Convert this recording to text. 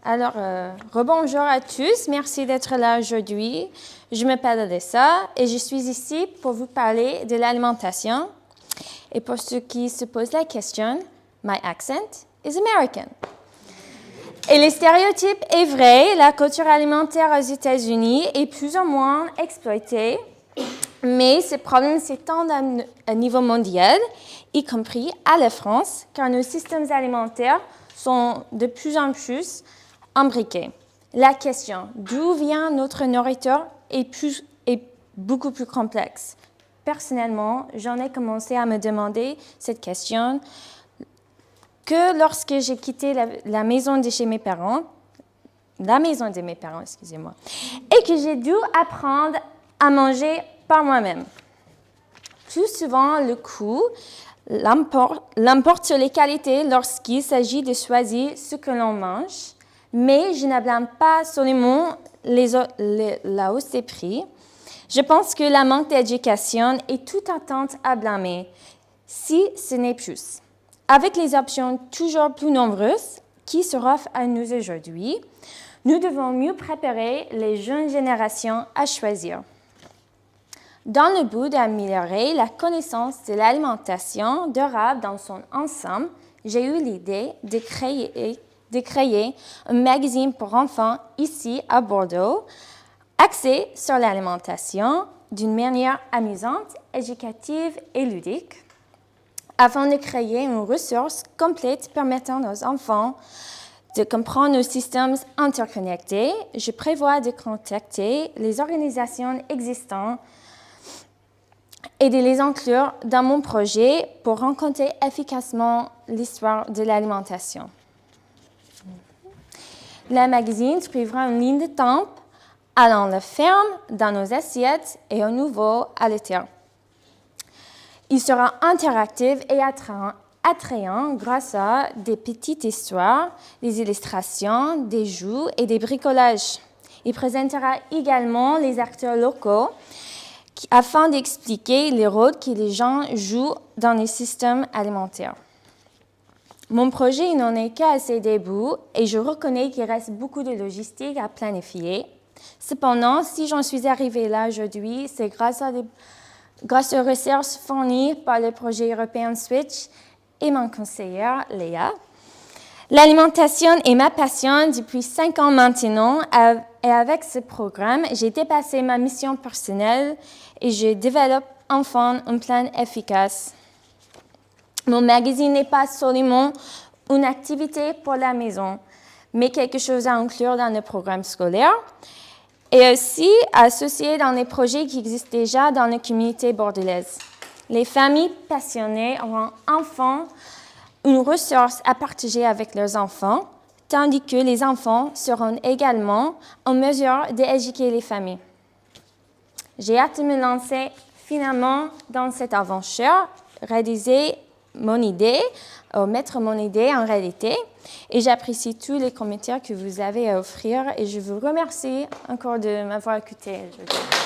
Alors, rebonjour à tous. Merci d'être là aujourd'hui. Je m'appelle Alyssa et je suis ici pour vous parler de l'alimentation. Et pour ceux qui se posent la question, my accent is American. Et le stéréotype est vrai, la culture alimentaire aux États-Unis est plus ou moins exploitée, mais ce problème s'étend à niveau mondial, y compris à la France, car nos systèmes alimentaires sont de plus en plus imbriqués. La question d'où vient notre nourriture est beaucoup plus complexe. Personnellement, j'en ai commencé à me demander cette question que lorsque j'ai quitté la maison de chez mes parents, excusez-moi, et que j'ai dû apprendre à manger par moi-même. Plus souvent, le coût l'emporte sur les qualités lorsqu'il s'agit de choisir ce que l'on mange, mais je ne blâme pas seulement la hausse des prix. Je pense que la manque d'éducation est toute attente à blâmer, si ce n'est plus. Avec les options toujours plus nombreuses qui s'offrent à nous aujourd'hui, nous devons mieux préparer les jeunes générations à choisir. Dans le but d'améliorer la connaissance de l'alimentation durable dans son ensemble, j'ai eu l'idée de créer un magazine pour enfants ici à Bordeaux, axé sur l'alimentation d'une manière amusante, éducative et ludique. Afin de créer une ressource complète permettant aux enfants de comprendre nos systèmes interconnectés, je prévois de contacter les organisations existantes et de les inclure dans mon projet pour raconter efficacement l'histoire de l'alimentation. Le magazine suivra une ligne de temps allant de la ferme dans nos assiettes et au nouveau à l'éther. Il sera interactif et attrayant grâce à des petites histoires, des illustrations, des jeux et des bricolages. Il présentera également les acteurs locaux afin d'expliquer les rôles que les gens jouent dans les systèmes alimentaires. Mon projet n'en est qu'à ses débuts et je reconnais qu'il reste beaucoup de logistique à planifier. Cependant, si j'en suis arrivée là aujourd'hui, c'est grâce aux recherches fournies par le projet européen Switch et mon conseillère Léa. L'alimentation est ma passion depuis 5 ans maintenant et avec ce programme, j'ai dépassé ma mission personnelle et je développe enfin un plan efficace. Mon magazine n'est pas seulement une activité pour la maison, mais quelque chose à inclure dans le programme scolaire et aussi associé dans les projets qui existent déjà dans la communauté bordelaise. Les familles passionnées auront enfin une ressource à partager avec leurs enfants, tandis que les enfants seront également en mesure d'éduquer les familles. J'ai hâte de me lancer finalement dans cette aventure, mettre mon idée en réalité, et j'apprécie tous les commentaires que vous avez à offrir et je vous remercie encore de m'avoir écouté aujourd'hui.